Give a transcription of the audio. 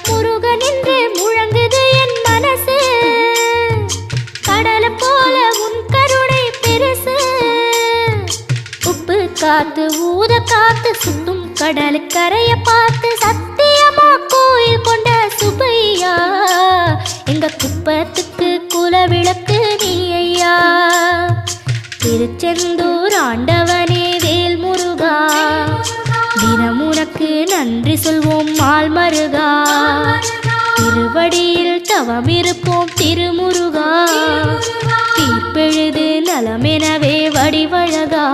முருகன் என்று முழங்குது என் மனசு கடலை போல உன் கருணை பெருசு உப்பு காத்து ஊத காத்து சுத்தும் கடலுக்கரைய பார்த்து சத்தியமா கோயில் கொண்ட சுபையா எங்க குப்பத்துக்கு குலவிளக்கு நீ ஐயா திருச்செந்தூர் ஆண்டவனே வேல் முருகா தினம் உனக்கு நன்றி சொல்வோம் மால் மருகா திருவடியில் தவம் இருப்போம் திருமுருகா தீர்ப்பெழுது நலமெனவே வடிவழகா